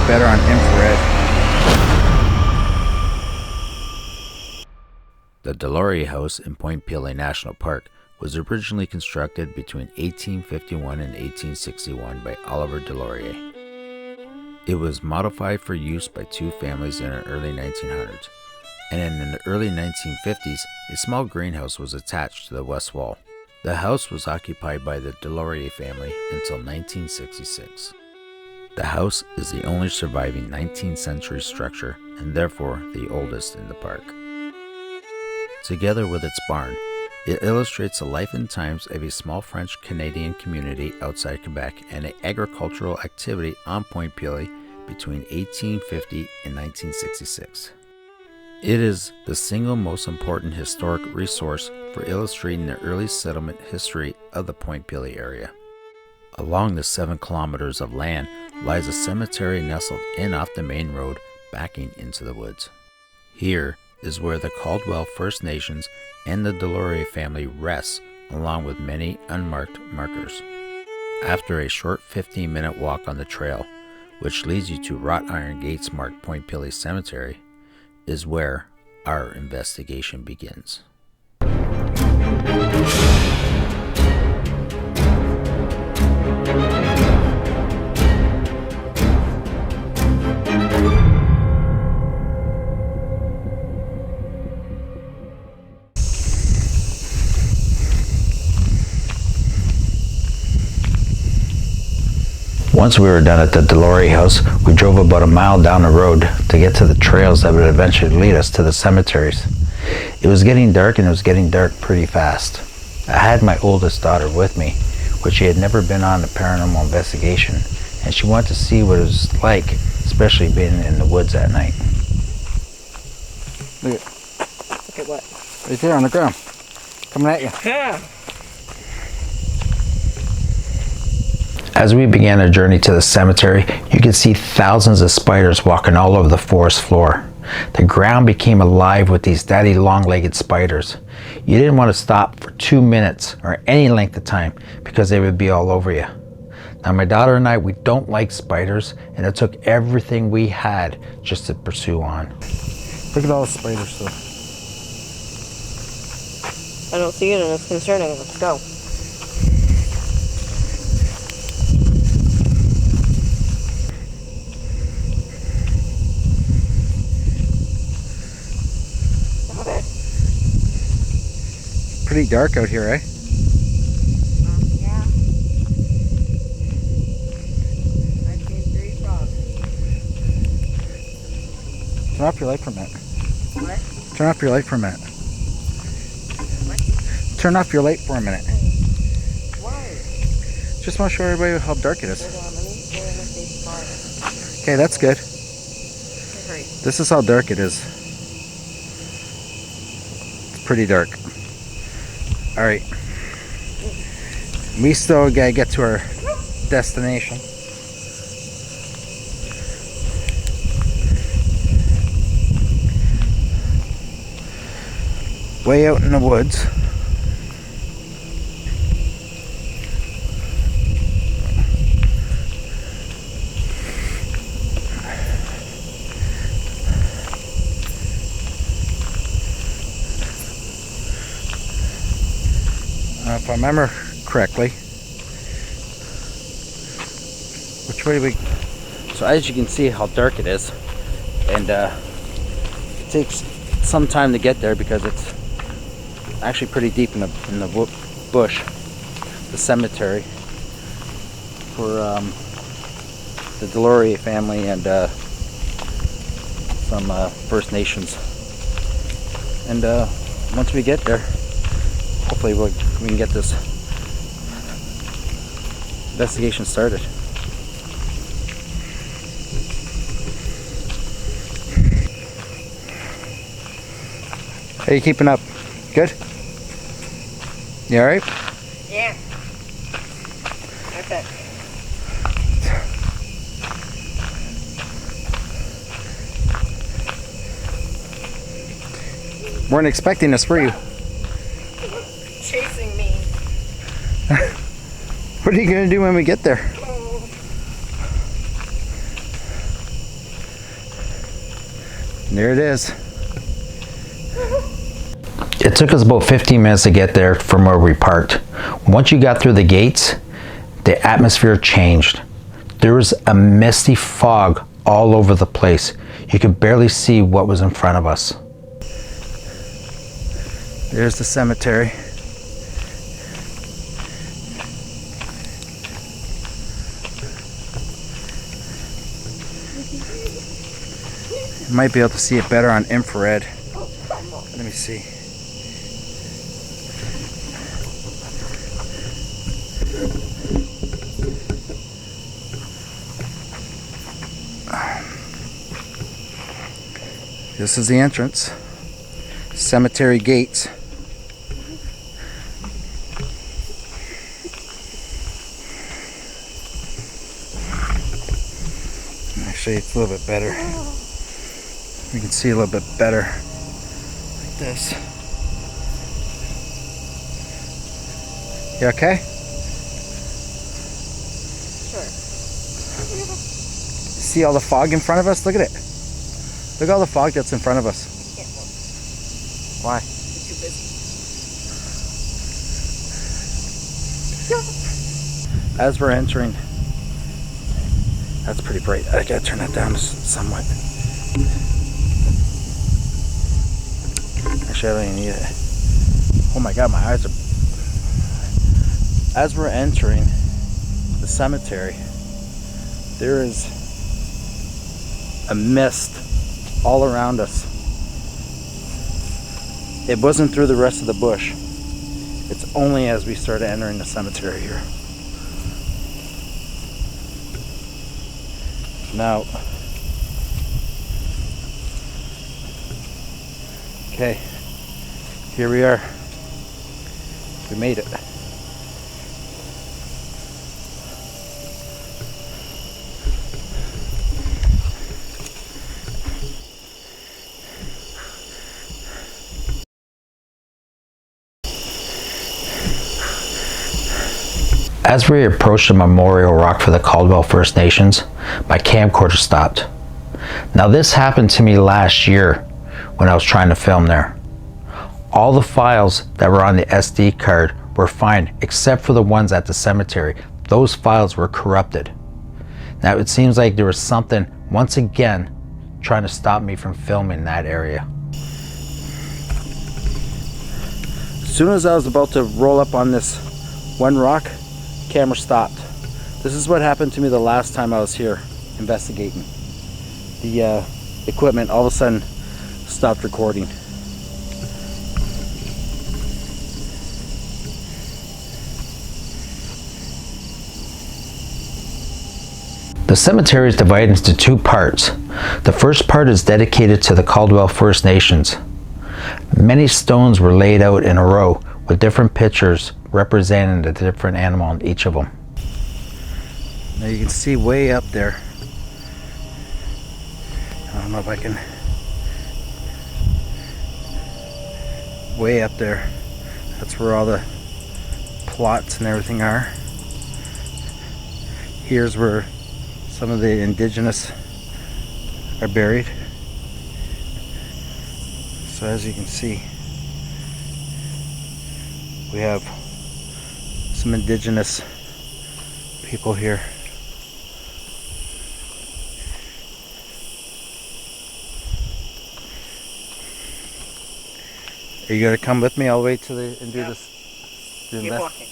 better on infrared. The Laurier House in Point Pelee National Park was originally constructed between 1851 and 1861 by Oliver Laurier. It was modified for use by two families in the early 1900s, and in the early 1950s, a small greenhouse was attached to the west wall. The house was occupied by the Laurier family until 1966. The house is the only surviving 19th century structure and therefore the oldest in the park. Together with its barn, it illustrates the life and times of a small French-Canadian community outside Quebec and an agricultural activity on Point Pelee between 1850 and 1966. It is the single most important historic resource for illustrating the early settlement history of the Point Pelee area. Along the 7 kilometers of land lies a cemetery nestled in off the main road backing into the woods. Here is where the Caldwell First Nations and the Laurier family rests, along with many unmarked markers. After a short 15-minute walk on the trail, which leads you to wrought iron gates marked Point Pelee Cemetery, is where our investigation begins. Once we were done at the Laurier House, we drove about a mile down the road to get to the trails that would eventually lead us to the cemeteries. It was getting dark, and it was getting dark pretty fast. I had my oldest daughter with me, but she had never been on a paranormal investigation, and she wanted to see what it was like, especially being in the woods at night. Look at what? Right there on the ground. Coming at you. Yeah. As we began our journey to the cemetery, you could see thousands of spiders walking all over the forest floor. The ground became alive with these daddy long-legged spiders. You didn't want to stop for 2 minutes or any length of time because they would be all over you. Now my daughter and I, we don't like spiders, and it took everything we had just to pursue on. Look at all the spiders though. I don't see it and it's concerning. Let's go. Pretty dark out here, eh? Yeah. I've seen 3 frogs. Turn off your light for a minute. What? Turn off your light for a minute. What? Turn off your light for a minute. Why? Just want to show everybody how dark it is. Hold on, let me go in with these fire. Okay, that's good. Great. This is how dark it is. It's pretty dark. Alright. We still gotta get to our destination. Way out in the woods. If I remember correctly, which way do we? So as you can see how dark it is, and it takes some time to get there because it's actually pretty deep in the bush, the cemetery for the Laurier family and some First Nations. And once we get there, hopefully we can get this investigation started. How you keeping up? Good? You alright? Yeah. Okay. Weren't expecting this, were you? Chasing me. What are you gonna do when we get there? And there it is. It took us about 15 minutes to get there from where we parked. Once you got through the gates, the atmosphere changed. There was a misty fog all over the place. You could barely see what was in front of us. There's the cemetery. You might be able to see it better on infrared. Let me see. This is the entrance. Cemetery gates. Actually, it's a little bit better. You can see a little bit better like this. You okay? Sure. See all the fog in front of us? Look at it. Look at all the fog that's in front of us. You can't look. Why? You're too busy. As we're entering, that's pretty bright. I gotta turn that down somewhat. Actually, I don't even need it. Oh my god, my eyes are... As we're entering the cemetery, there is a mist all around us. It wasn't through the rest of the bush. It's only as we started entering the cemetery here. Now, okay, here we are. We made it. As we approached the memorial rock for the Caldwell First Nations, my camcorder stopped. Now this happened to me last year when I was trying to film there. All the files that were on the SD card were fine except for the ones at the cemetery. Those files were corrupted. Now it seems like there was something once again trying to stop me from filming that area. As soon as I was about to roll up on this one rock, camera stopped. This is what happened to me the last time I was here investigating. The equipment all of a sudden stopped recording. The cemetery is divided into two parts. The first part is dedicated to the Caldwell First Nations. Many stones were laid out in a row with different pictures representing the different animal in each of them. Now you can see way up there. I don't know if I can. Way up there. That's where all the plots and everything are. Here's where some of the indigenous are buried. So as you can see, we have some indigenous people here. Are you gonna come with me all the way to the and do this? Do Keep this? walking.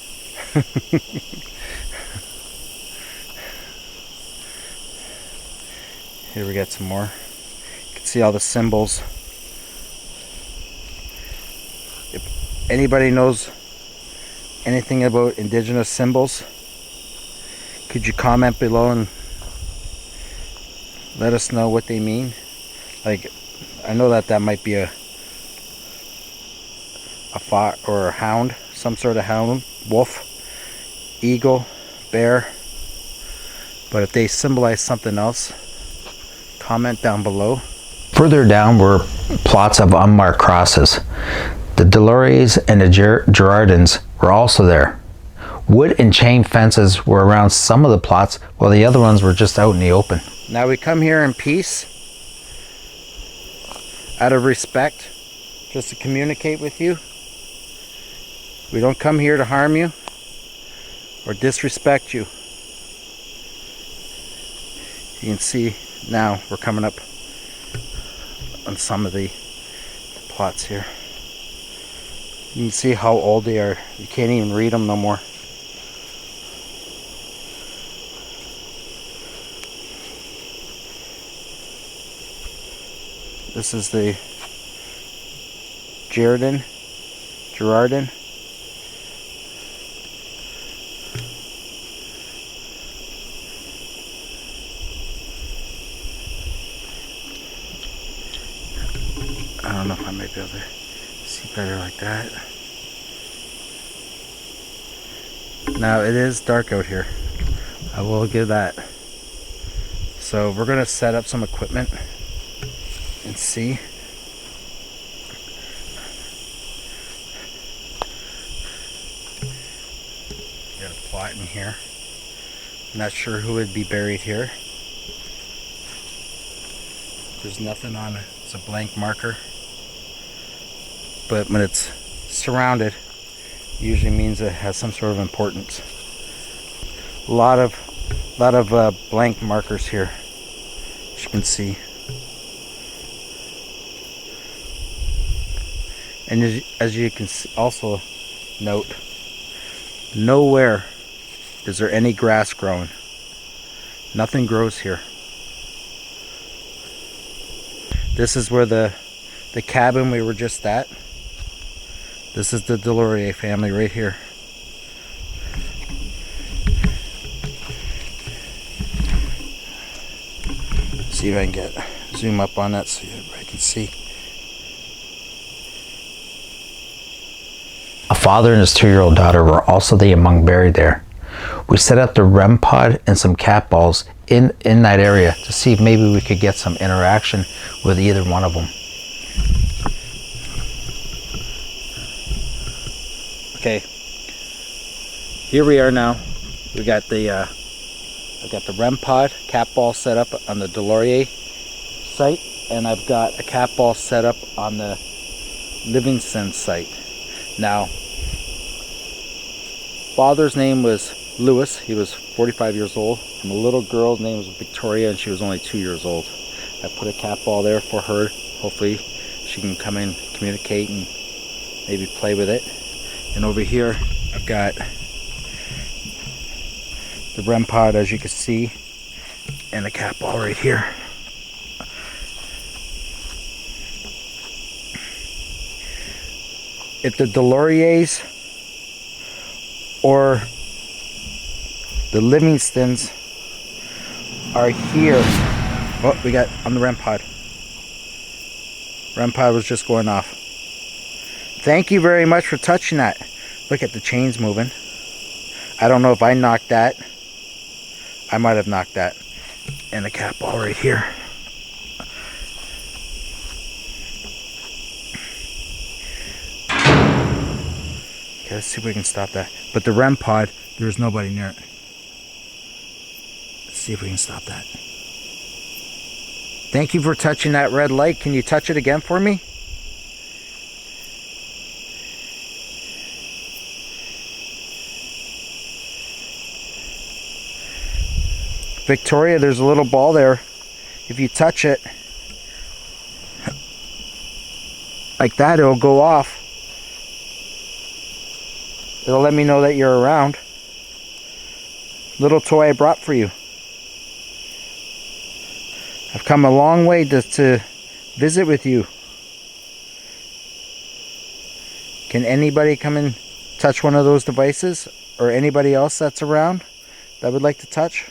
Here we got some more. You can see all the symbols. If anybody knows anything about indigenous symbols, could you comment below and let us know what they mean? Like, I know that might be a fox or a hound, some sort of hound, wolf, eagle, bear. But if they symbolize something else, comment down below. Further down were plots of unmarked crosses. The Lauriers and the Girardins were also there. Wood and chain fences were around some of the plots, while the other ones were just out in the open. Now we come here in peace, out of respect, just to communicate with you. We don't come here to harm you or disrespect you. You can see now we're coming up on some of the plots here. You can see how old they are. You can't even read them no more. This is the Girardin. I don't know if I might be able to see better like that. Now it is dark out here. I will give that. So we're going to set up some equipment and see. Got a plot in here. Not sure who would be buried here. There's nothing on it. It's a blank marker. But when it's surrounded, it usually means it has some sort of importance. A lot of blank markers here, as you can see. And as you can also note, nowhere is there any grass growing. Nothing grows here. This is where the cabin we were just at. This is the Laurier family right here. See if I can zoom up on that so everybody can see. A father and his 2-year-old daughter were also among buried there. We set up the REM pod and some cat balls in that area to see if maybe we could get some interaction with either one of them. Okay, here we are now. We got the I've got the REM pod cat ball set up on the Laurier site, and I've got a cat ball set up on the Livingston site. Now, father's name was Lewis. He was 45 years old, and the little girl's name was Victoria, and she was only 2 years old. I put a cat ball there for her. Hopefully she can come in, communicate, and maybe play with it. And over here I've got the REM pod, as you can see, and a cat ball right here. If the Lauriers or the Livingstons are here, oh, we got on the REM pod. REM pod was just going off. Thank you very much for touching that. Look at the chains moving. I don't know if I knocked that. I might have knocked that. And the cat ball right here. Okay, let's see if we can stop that. But the REM pod, there's nobody near it. Let's see if we can stop that. Thank you for touching that red light. Can you touch it again for me? Victoria, there's a little ball there. If you touch it like that, it'll go off. It'll let me know that you're around. Little toy I brought for you. I've come a long way to visit with you. Can anybody come and touch one of those devices? Or anybody else that's around that would like to touch?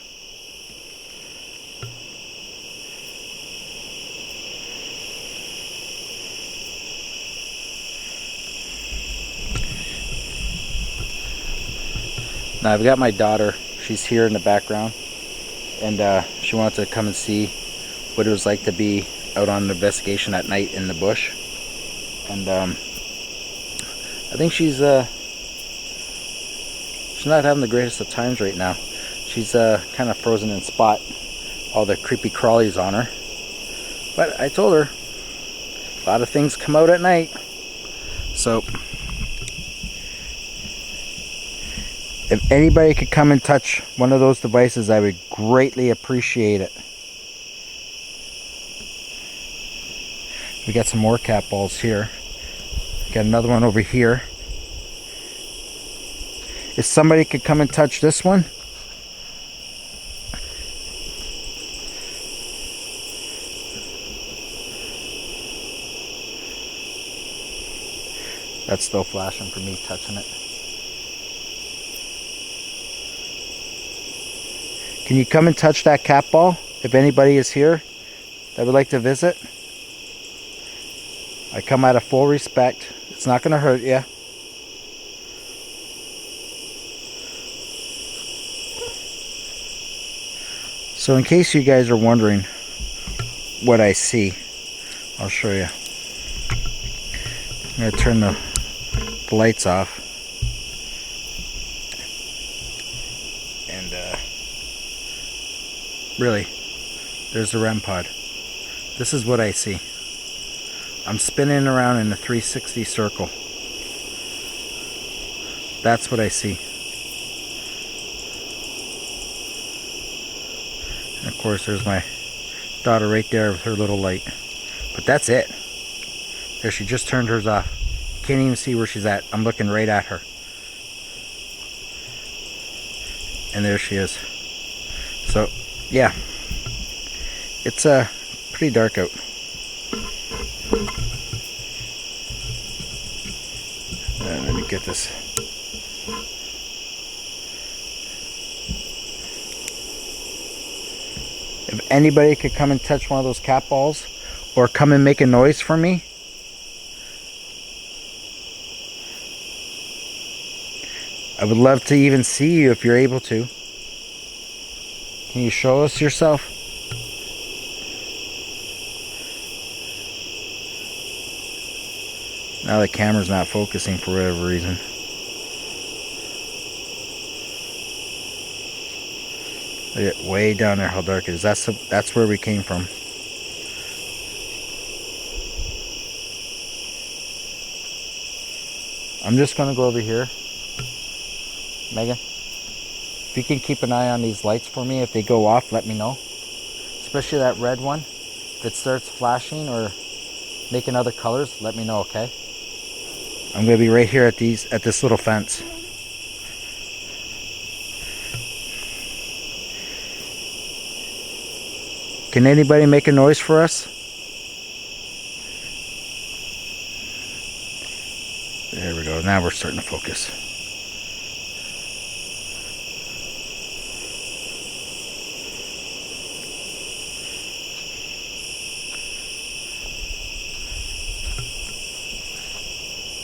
Now I've got my daughter, she's here in the background, and she wanted to come and see what it was like to be out on an investigation at night in the bush. And I think she's not having the greatest of times right now. She's kind of frozen in spot, all the creepy crawlies on her. But I told her, A lot of things come out at night. So, if anybody could come and touch one of those devices, I would greatly appreciate it. We got some more cat balls here. Got another one over here. If somebody could come and touch this one. That's still flashing for me touching it. Can you come and touch that cat ball if anybody is here that would like to visit? I come out of full respect. It's not going to hurt you. So in case you guys are wondering what I see, I'll show you. I'm going to turn the lights off. And really, there's the REM pod. This is what I see. I'm spinning around in a 360 circle. That's what I see. And of course there's my daughter right there with her little light. But that's it. There, she just turned hers off. Can't even see where she's at. I'm looking right at her. And there she is. So, yeah. It's pretty dark out. Let me get this. If anybody could come and touch one of those cat balls or come and make a noise for me, I would love to even see you if you're able to. Can you show us yourself? Now the camera's not focusing for whatever reason. Look at way down there how dark it is. That's where we came from. I'm just gonna go over here. Megan, if you can keep an eye on these lights for me, if they go off, let me know. Especially that red one. If it starts flashing or making other colors, let me know, okay? I'm gonna be right here at this little fence. Can anybody make a noise for us? There we go. Now we're starting to focus.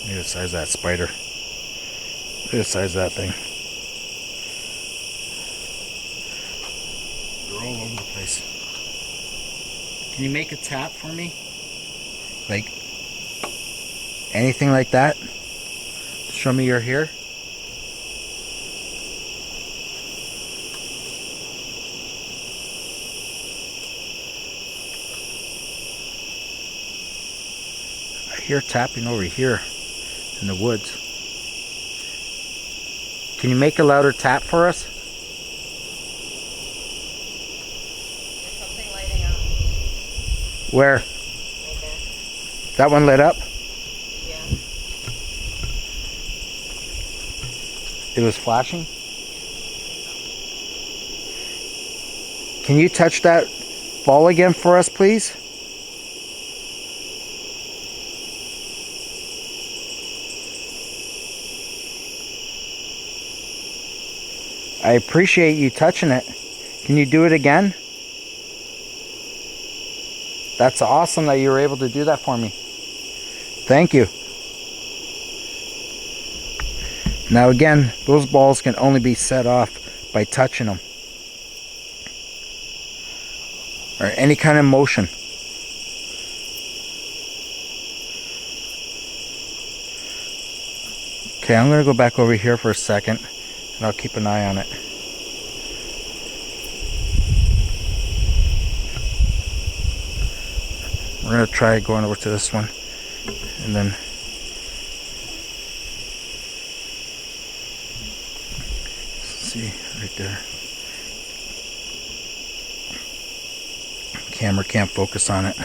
Look at the size of that spider. Look at the size of that thing. They're all over the place. Can you make a tap for me? Like anything like that? Show me you're here. I hear tapping over here in the woods. Can you make a louder tap for us? There's something lighting up. Where? Right there. That one lit up? Yeah. It was flashing? Can you touch that ball again for us, please? I appreciate you touching it. Can you do it again? That's awesome that you were able to do that for me. Thank you. Now again, those balls can only be set off by touching them. Or any kind of motion. Okay, I'm going to go back over here for a second. And I'll keep an eye on it. We're going to try going over to this one. And then see right there. Camera can't focus on it.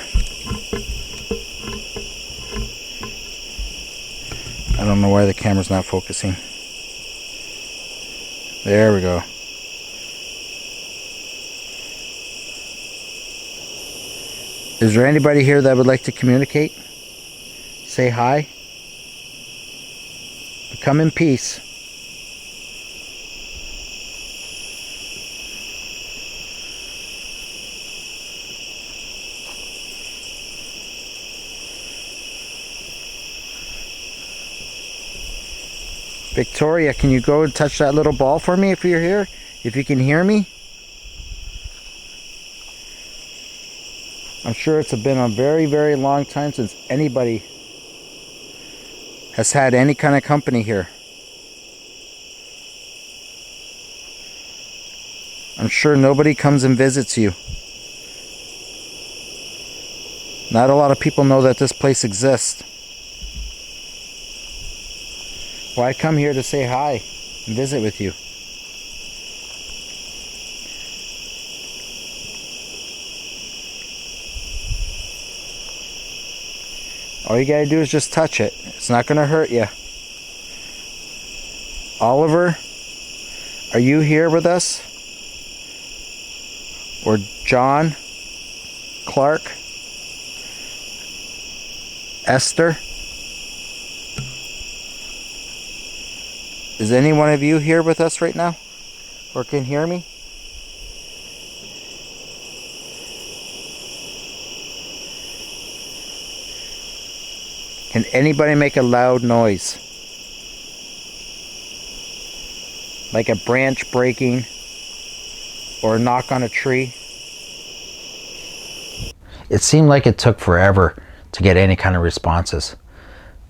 I don't know why the camera's not focusing. There we go. Is there anybody here that would like to communicate? Say hi. Come in peace. Victoria, can you go and touch that little ball for me if you're here? If you can hear me? I'm sure it's been a very, very long time since anybody has had any kind of company here. I'm sure nobody comes and visits you. Not a lot of people know that this place exists. Well, I come here to say hi and visit with you. All you gotta do is just touch it. It's not gonna hurt you. Oliver, are you here with us? Or John, Clark, Esther? Is any one of you here with us right now? Or can hear me? Can anybody make a loud noise? Like a branch breaking or a knock on a tree? It seemed like it took forever to get any kind of responses.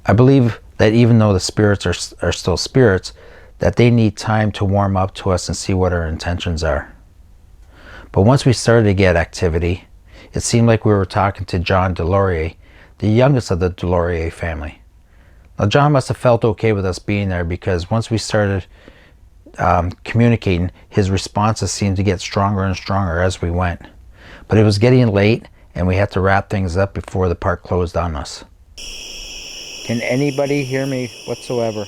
I believe that even though the spirits are still spirits, that they need time to warm up to us and see what our intentions are. But once we started to get activity, it seemed like we were talking to John Laurier, the youngest of the Laurier family. Now John must have felt okay with us being there, because once we started communicating, his responses seemed to get stronger and stronger as we went. But it was getting late and we had to wrap things up before the park closed on us. Can anybody hear me whatsoever?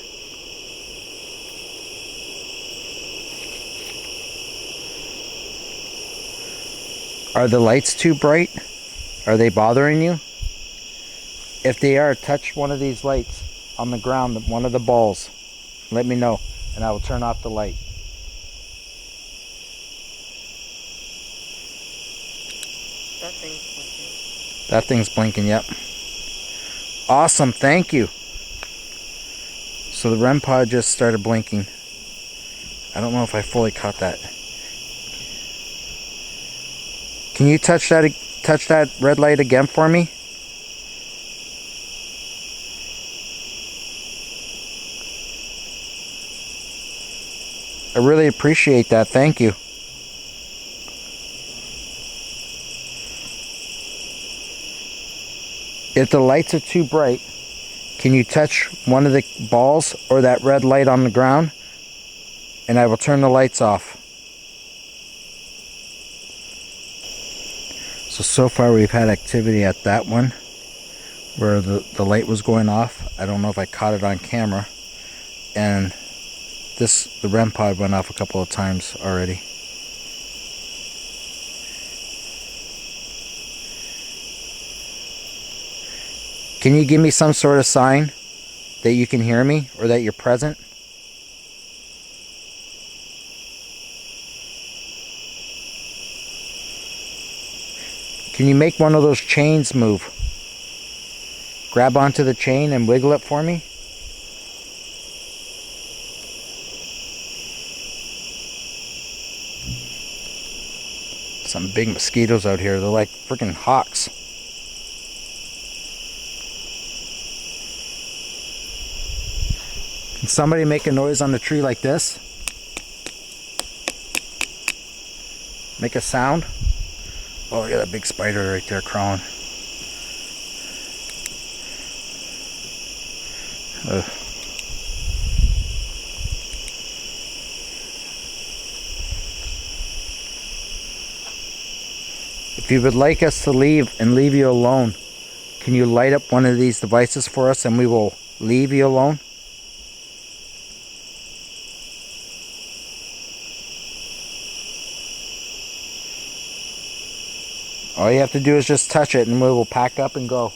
Are the lights too bright? Are they bothering you? If they are, touch one of these lights on the ground, one of the balls. Let me know, and I will turn off the light. That thing's blinking. That thing's blinking, yep. Awesome, thank you. So the REM pod just started blinking. I don't know if I fully caught that. Can you touch that red light again for me? I really appreciate that, thank you. If the lights are too bright, can you touch one of the balls or that red light on the ground? And I will turn the lights off. So far we've had activity at that one where the light was going off. I don't know if I caught it on camera. And the REM pod went off a couple of times already. Can you give me some sort of sign that you can hear me or that you're present? Can you make one of those chains move? Grab onto the chain and wiggle it for me. Some big mosquitoes out here. They're like freaking hawks. Can somebody make a noise on the tree like this? Make a sound? Oh, look at that big spider right there crawling. If you would like us to leave and leave you alone, can you light up one of these devices for us and we will leave you alone? All you have to do is just touch it and we will pack up and go.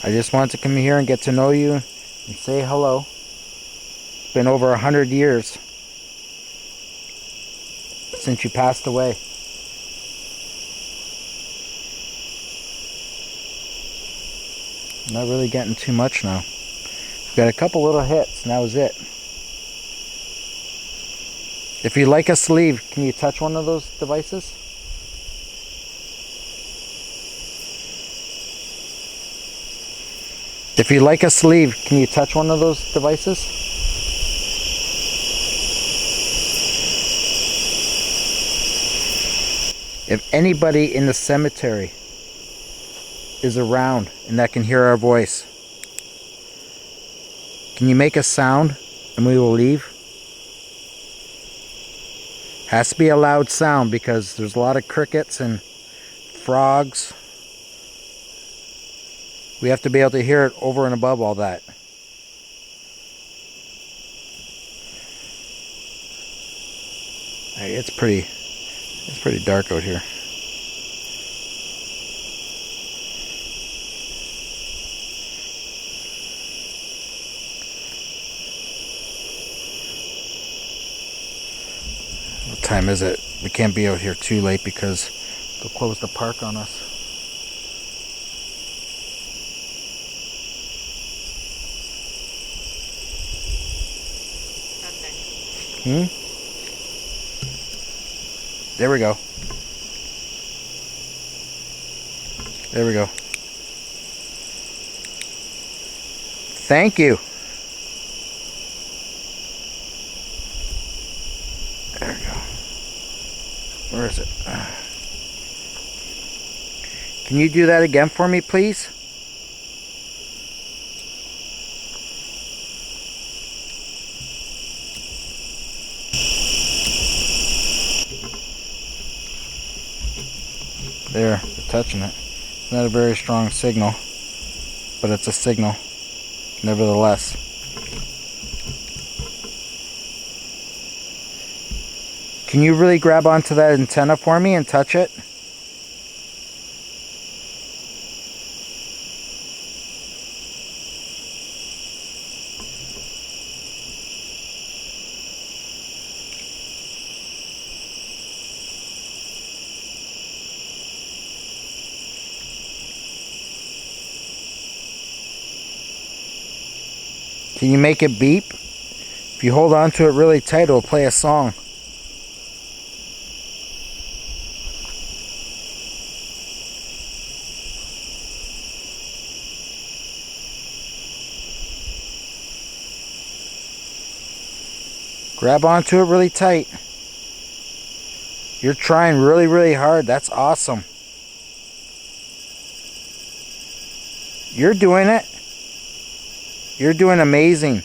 I just wanted to come here and get to know you and say hello. It's been over 100 years since you passed away. I'm not really getting too much now. We've got a couple little hits and that was it. If you'd like us to leave, can you touch one of those devices? If you'd like us to leave, can you touch one of those devices? If anybody in the cemetery is around and that can hear our voice, can you make a sound and we will leave? Has to be a loud sound because there's a lot of crickets and frogs. We have to be able to hear it over and above all that. It's pretty dark out here. What time is it? We can't be out here too late because they'll close the park on us. There we go. There we go. Thank you. There we go. Where is it? Can you do that again for me, please? There, they're touching it. It's not a very strong signal, but it's a signal, nevertheless. Can you really grab onto that antenna for me and touch it? Can you make it beep? If you hold on to it really tight, it'll play a song. Grab onto it really tight. You're trying really, really hard. That's awesome. You're doing it. You're doing amazing.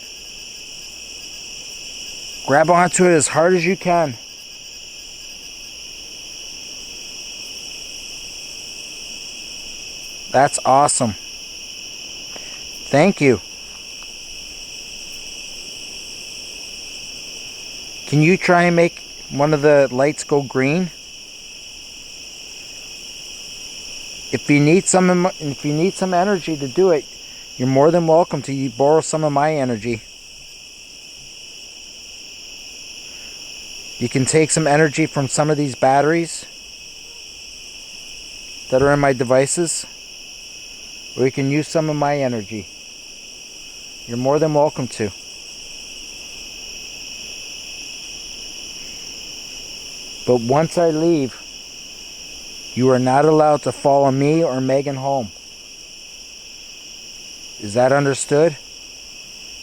Grab onto it as hard as you can. That's awesome. Thank you. Can you try and make one of the lights go green? If you need some energy to do it, you're more than welcome to borrow some of my energy. You can take some energy from some of these batteries that are in my devices, or you can use some of my energy. You're more than welcome to. But once I leave, you are not allowed to follow me or Megan home. Is that understood?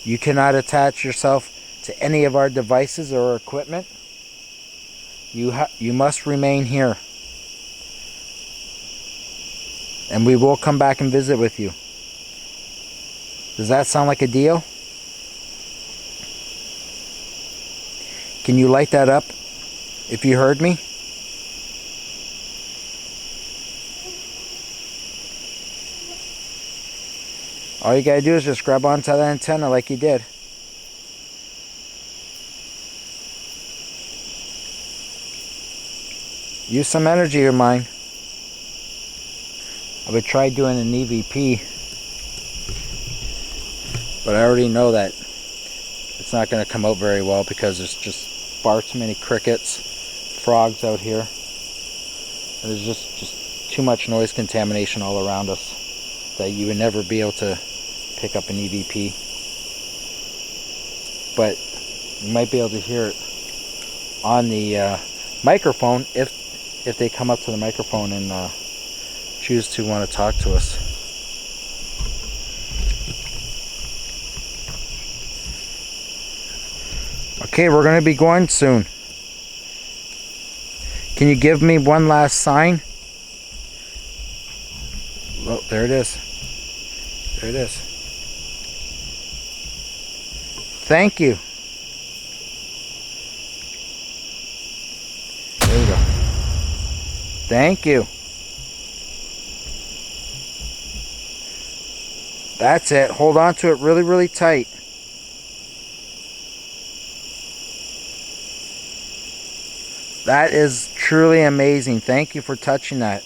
You cannot attach yourself to any of our devices or equipment. You must remain here. And we will come back and visit with you. Does that sound like a deal? Can you light that up if you heard me? All you gotta do is just grab onto that antenna like you did. Use some energy of mine. I would try doing an EVP, but I already know that it's not going to come out very well because there's just far too many crickets, frogs out here. And there's just too much noise contamination all around us that you would never be able to pick up an EVP. But you might be able to hear it on the microphone if they come up to the microphone and choose to want to talk to us. Okay, we're going to be going soon. Can you give me one last sign? Oh, there it is. There it is. Thank you. There you go. Thank you. That's it. Hold on to it really, really tight. That is truly amazing. Thank you for touching that.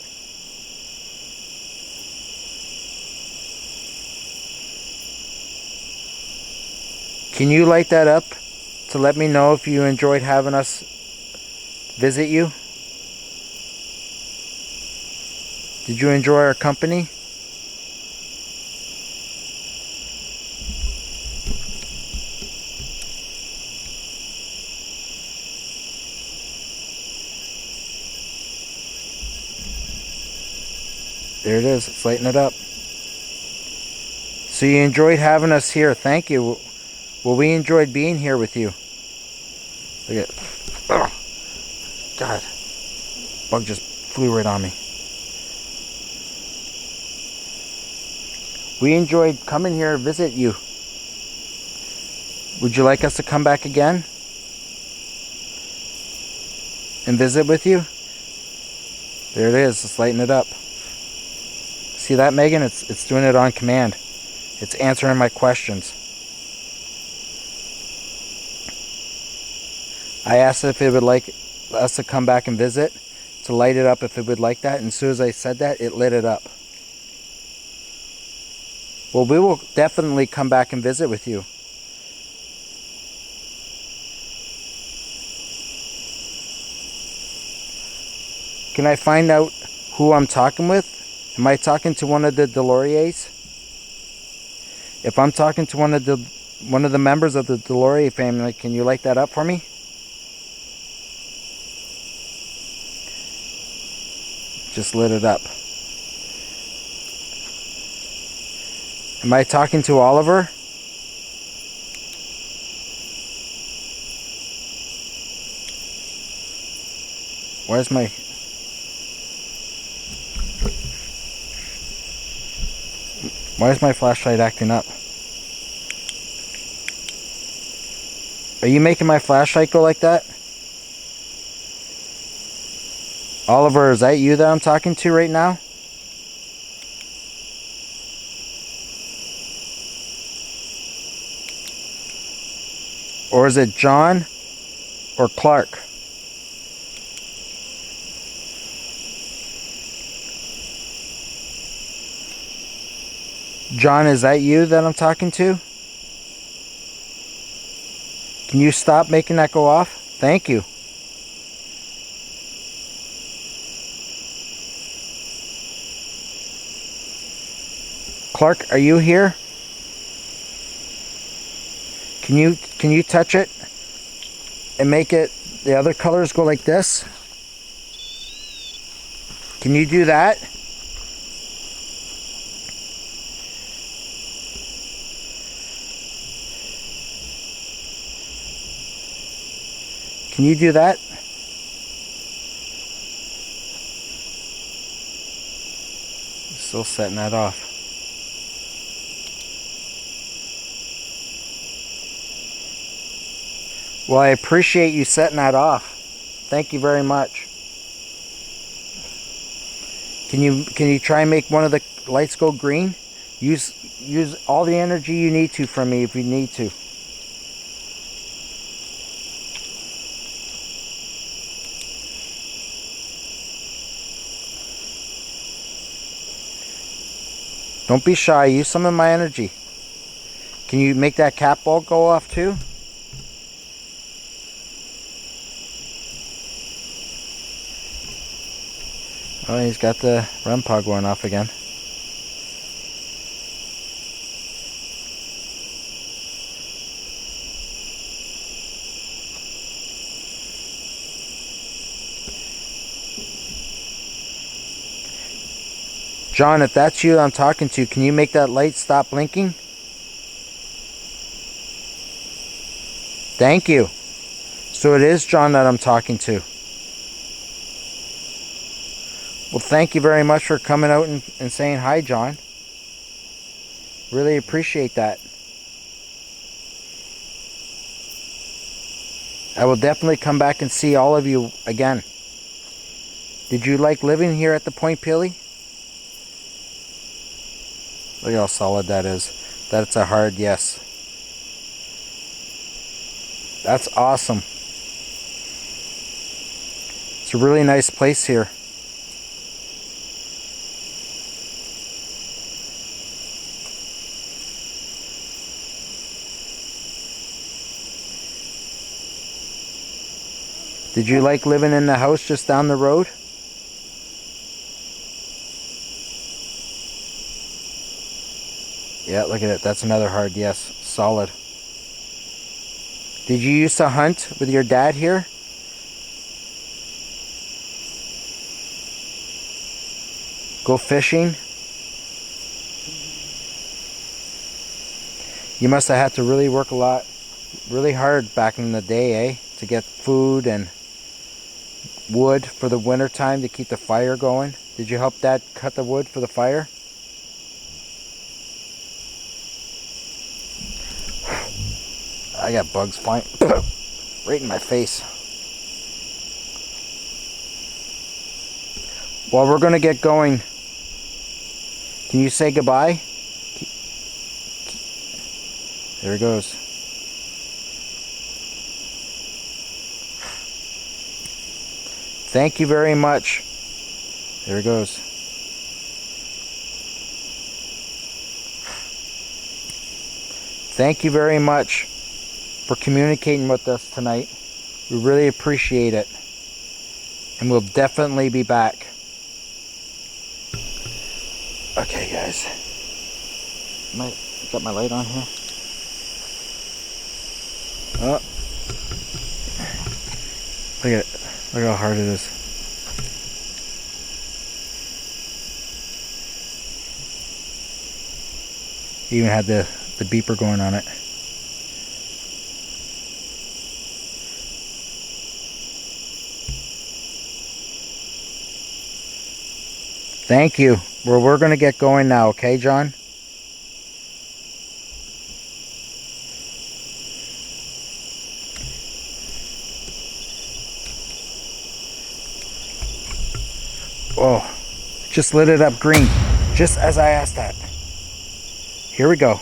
Can you light that up to let me know if you enjoyed having us visit you? Did you enjoy our company? There it is. It's lighting it up. So you enjoyed having us here. Thank you. Well, we enjoyed being here with you. Look at... Oh, God. Bug just flew right on me. We enjoyed coming here to visit you. Would you like us to come back again? And visit with you? There it is. It's lighting it up. See that, Megan? It's doing it on command. It's answering my questions. I asked if it would like us to come back and visit, to light it up if it would like that, and as soon as I said that, it lit it up. Well, we will definitely come back and visit with you. Can I find out who I'm talking with? Am I talking to one of the Lauriers? If I'm talking to one of the members of the Laurier family, can you light that up for me? Just lit it up. Am I talking to Oliver? Where's my... Why is my flashlight acting up? Are you making my flashlight go like that? Oliver, is that you that I'm talking to right now? Or is it John or Clark? John, is that you that I'm talking to? Can you stop making that go off? Thank you. Clark, are you here? Can you touch it and make it the other colors go like this? Can you do that? Can you do that? Still setting that off. Well, I appreciate you setting that off. Thank you very much. Can you try and make one of the lights go green? Use all the energy you need to from me if you need to. Don't be shy. Use some of my energy. Can you make that cat ball go off too? Oh, he's got the REM pod going off again. John, if that's you I'm talking to, can you make that light stop blinking? Thank you. So it is John that I'm talking to. Well, thank you very much for coming out and saying hi, John. Really appreciate that. I will definitely come back and see all of you again. Did you like living here at the Point Pelee? Look how solid that is. That's a hard yes. That's awesome. It's a really nice place here. Did you like living in the house just down the road? Yeah, look at it. That's another hard yes. Solid. Did you used to hunt with your dad here? Go fishing? You must have had to really work a lot, really hard back in the day, eh? To get food and wood for the winter time to keep the fire going. Did you help Dad cut the wood for the fire? I got bugs flying right in my face. Well, we're going to get going. Can you say goodbye? There it goes. Thank you very much. There it goes. Thank you very much for communicating with us tonight. We really appreciate it. And we'll definitely be back. Okay, guys. Got my light on here. Oh. Look at it. Look how hard it is. Even had the beeper going on it. Thank you. Well, we're going to get going now, okay, John? Oh, just lit it up green, just as I asked that. Here we go.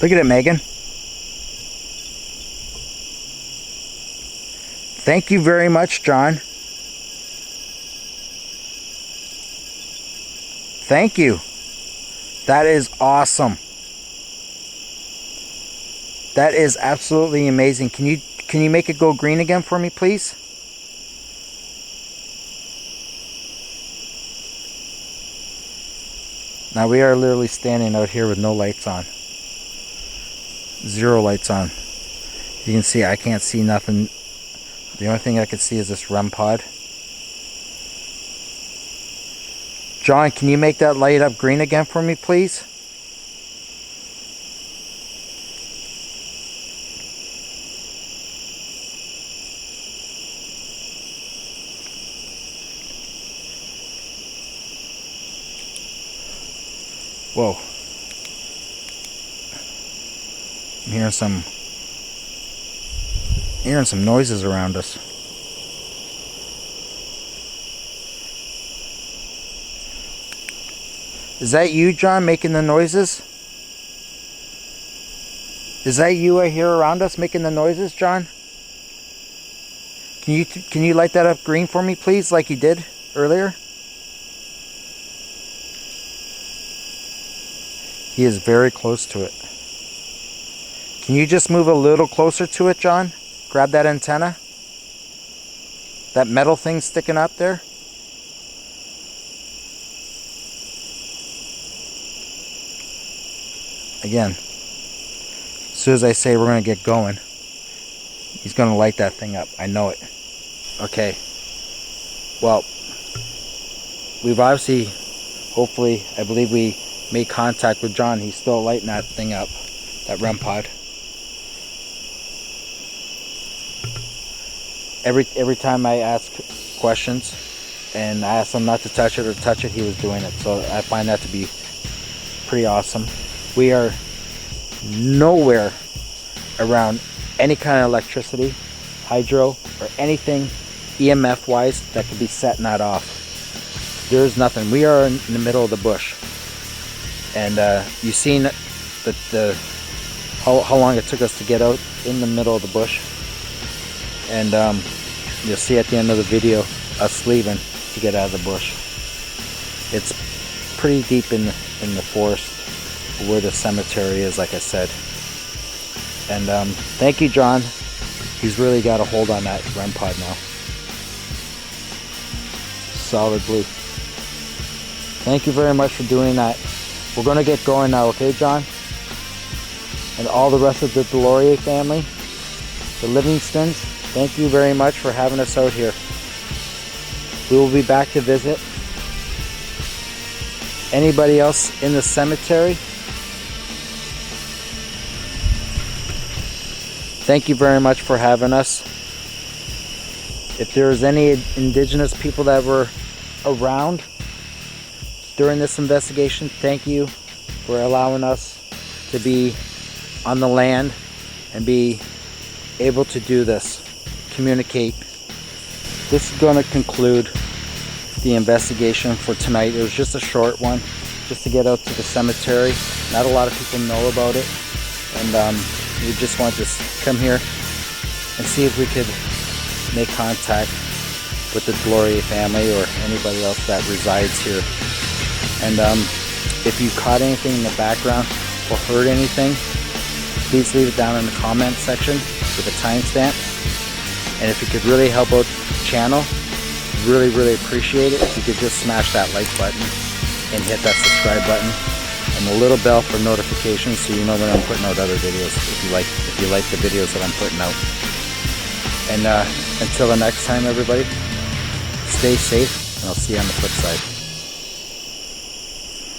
Look at it, Megan. Thank you very much, John. Thank you. That is awesome. That is absolutely amazing. Can you make it go green again for me, please? Now we are literally standing out here with no lights on. 0 lights on. You can see I can't see nothing. The only thing I can see is this REM pod. John, can you make that light up green again for me, please? Whoa. I'm hearing some noises around us. Is that you, John, making the noises? Is that you I hear around us making the noises, John? Can you light that up green for me, please, like you did earlier? He is very close to it. Can you just move a little closer to it, John? Grab that antenna. That metal thing sticking up there. Again, as soon as I say we're going to get going, he's going to light that thing up. I know it. Okay. Well, we've obviously, hopefully, I believe we made contact with John. He's still lighting that thing up, that REM pod. Every time I ask questions and I ask him not to touch it or touch it, he was doing it. So I find that to be pretty awesome. We are nowhere around any kind of electricity, hydro, or anything EMF wise that could be setting that off. There's nothing. We are in the middle of the bush. And you've seen how long it took us to get out in the middle of the bush. And you'll see at the end of the video us leaving to get out of the bush. It's pretty deep in the forest where the cemetery is, like I said. And thank you, John. He's really got a hold on that REM pod now. Solid blue. Thank you very much for doing that. We're going to get going now, okay, John? And all the rest of the Laurier family, the Livingstons, thank you very much for having us out here. We will be back to visit. Anybody else in the cemetery? Thank you very much for having us. If there's any indigenous people that were around during this investigation, thank you for allowing us to be on the land and be able to do this, communicate. This is going to conclude the investigation for tonight. It was just a short one, just to get out to the cemetery. Not a lot of people know about it, and we just wanted to come here and see if we could make contact with the Laurier family or anybody else that resides here. And if you caught anything in the background or heard anything, please leave it down in the comment section with a timestamp. And if you could really help out the channel, really appreciate it if you could just smash that like button and hit that subscribe button and the little bell for notifications so you know when I'm putting out other videos, if you like the videos that I'm putting out. And until the next time, everybody, stay safe, and I'll see you on the flip side.